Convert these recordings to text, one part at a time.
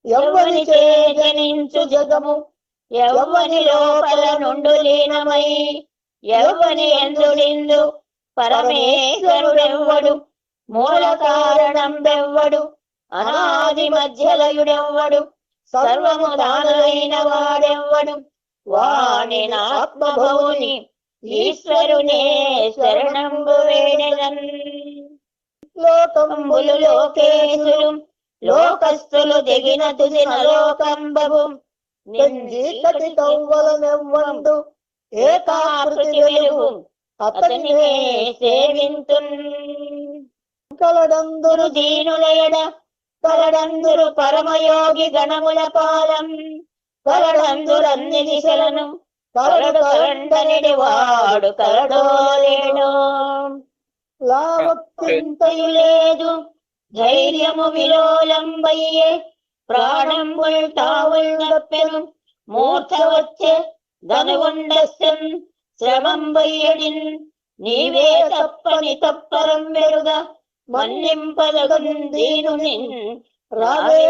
ఎవ్వని చే జనించు జగము, ఎవ్వని లోపల నుండు లీనమై, ఎవ్వని ఎందుడిందు పరమేశ్వరుడెవ్వడు, మూల కారణం బెవ్వడు, అనాది మధ్యలయుడెవ్వడు, సర్వము తానైన వాడెవ్వడు, వాని ఆత్మభవుని ఈశ్వరునే శరణంబు వేడెదన్. లోకంబులు లోకేశులు, లోకస్తులు దిగిన తుది నలోకంబగు, నింజీకటి కవ్వలనెవ్వండు ఏకాకృతి వెలుగు, అతనినే సేవింతున్. కలడందురు దీనులయడ, కలడందురు పరమయోగి గణముల పాలం, కలడందురన్ని దిశలను, కలడు కలండనిడి వాడు కలడో లేడో. లావక్కింతయు లేదు ధైర్యము విలోలంబయ్యే, ప్రాణంబుల్ తావుల్ నప్పెను మూర్ఛ వచ్చే ధనువుండస్యం శ్రమంబయ్యడిన్. నీవే తప్పని తప్పరం వెరుగా మన్నింపదగున్ దీనునిన్. రావే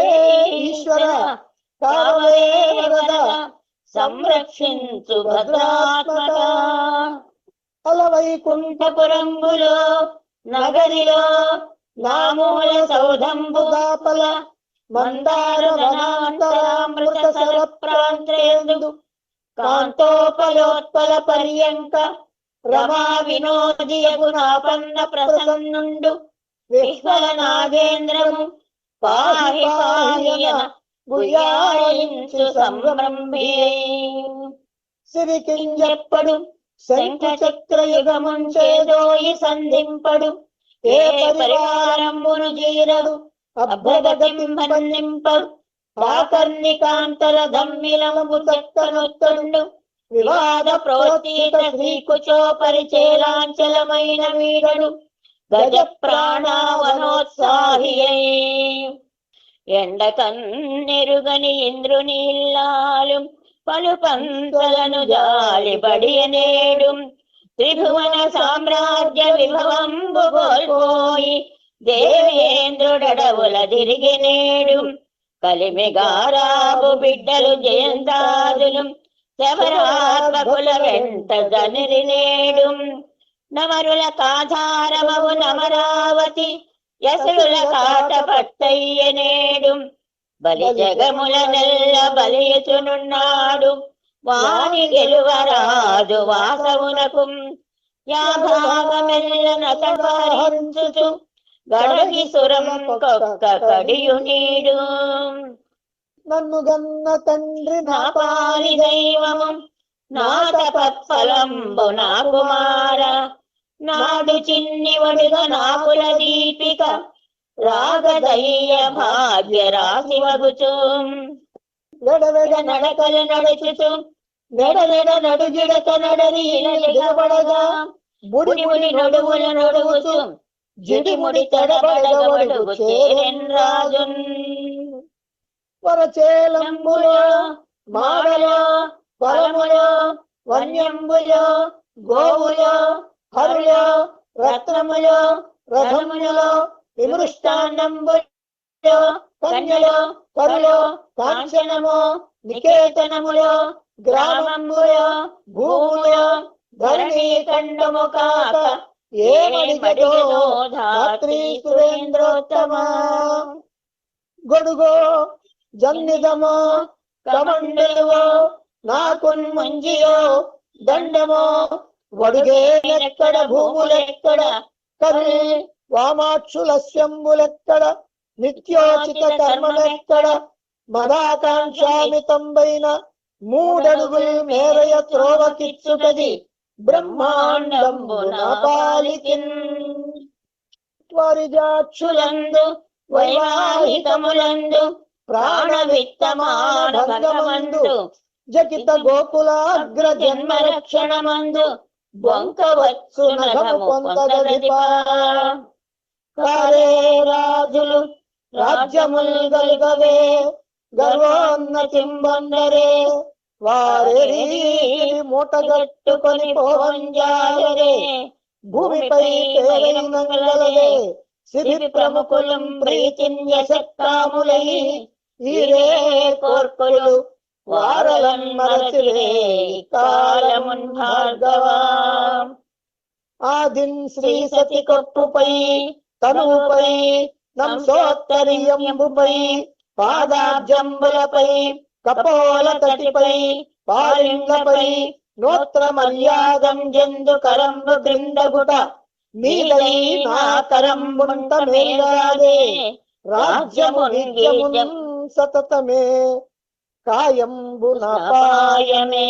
ఈశ్వర కావే వరద, సంరక్షించు భద్రాత్మక. అలవైకుంఠపురంబులో నగరిలో నామూల సౌధంబుగాపల, మందార వనాంతరామృత సర ప్రాంతేందు, కాంతోపలోత్పల పర్యంక రమా వినోదియగు నాపన్న ప్రసన్నుండు, విహ్వల నాగేంద్రము పాహి పాహియ గుయాయించు సంభ్రమే. సిరికింజెప్పడు శంఖ చక్ర యుగముంచేదోయి సంధింపడు, ఏ పరివారంబును జీరడు అభ్రగతింపడు, కాకర్ణికాంతర ధమ్మిలము చక్కనొత్తుండు, వివాద ప్రోత్తీత శ్రీకుచో పరిచేలాంచలమైన వీడడు, గజ ప్రాణావనోత్సాహియై. ఎండ కన్నెరుగని ఇంద్రుని ఇల్లాలు పలు పంతలను జాలిబడియనేడు, త్రిభువన సామ్రాజ్య విభవంబు కోల్పోయి దేవేంద్రుడడవుల తిరిగినేడు. కలిమిగారాబు బిడ్డలు జయంతాదులు శబరాత్మకుల వెంట జనిరినేడు. నమరుల కాధారమవు నమరావతి యసుల కాట పట్టయ్యనేడు. బలి జగముల నెల్ల బలియుచునున్నాడు, వాని గెలువరాజు వాసవునకు. యాభాగమెల్ల నతహరించుచు గడగి సురముకొక్క కడియు నీడు. నన్ను గన్న తండ్రి నా పాలి దైవము, నా తపత్ఫలంబు నా కుమార. నాడు చిన్ని వడుగ నాకుల దీపిక, రాగదయ్య భాగ్య రాశి వగుచు. వెడవెడ నడకలు నడుచుచు నెడనెడ నడుగిడక నడరి ఎగబడగా, బుడి బుడి నడువుల నడువుచు జిడిముడి తడబడగబడుగు చేరెన్ రాజున్. వరచేలంబులో మాడలో పొలములో వన్యంబులో గోవులో హరులో రత్నములో రథములో విమృష్టాన్నంబులో కన్యలో కరులో కాంచనము నికేతనములో గ్రామంబులో భూములో ధరణీ ఖండము కాక ఏమడిగదో ధాత్రి సురేంద్రోత్తమా. గొడుగో జన్నిదమో కమండలువో నాకున్ ముంజియో దండమో, వడుగేనెక్కడ భూములెక్కడ కరుల్ వామాక్షులస్యంబులెక్కడ, నిత్యోచిత కర్మమెక్కడ మదాకాంక్షామితంబైన మూడడుగుల్ మేరయ త్రోవకిచ్చుటది బ్రహ్మాండంబు నా పాలికిన్. వారిజాక్షులందు వైవాహికములందు ప్రాణవిత్తమానభంగమందు జకిత గోకులాగ్ర జన్మ రక్షణమందు బొంకవచ్చు నగము పొందగదిపా. కారే రాజులు రాజ్యముల్ గలుగవే గర్వోన్నతింబొందరే, వారి మూటగట్టుకొని పోవంజాయరే. భూమిపై పేరైనంగలవే సిరి ప్రముఖులం ప్రీతిన్యశక్కాములై, ఈరే కోర్కులు వారలన్ మరచిరే కాలమున్ భార్గవా. ఆదిన్ శ్రీ సతి కొప్పుపై తనువుపై నంసోత్తరీయంబుపై పాదాబ్జంబులపై కపోల తటిపై పాలిండ్లపై నోత్ర మర్యాదం జందు కరంబు క్రిందగుట మీదై నా కరంబుంట మేలాదే రాజ్యము నిత్యమున్ సతతమే కాయంబు నాపాయమే.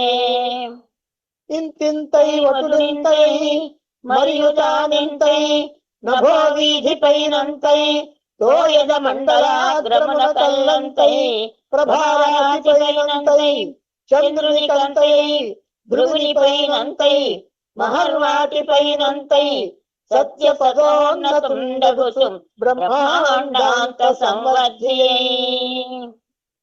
ఇంతింతై వటుడింతై మరియు తానింతై నభో వీధిపైనంతై తోయద మండలాగ్రమున కల్లంతై ప్రభారాశిపైనంతై చంద్రుని కంతై భృగునిపైనంతై మహర్వాటిపైనంతై సత్య పదోన్నతుండగుసు బ్రహ్మాండాంత సంవర్ధ్యై.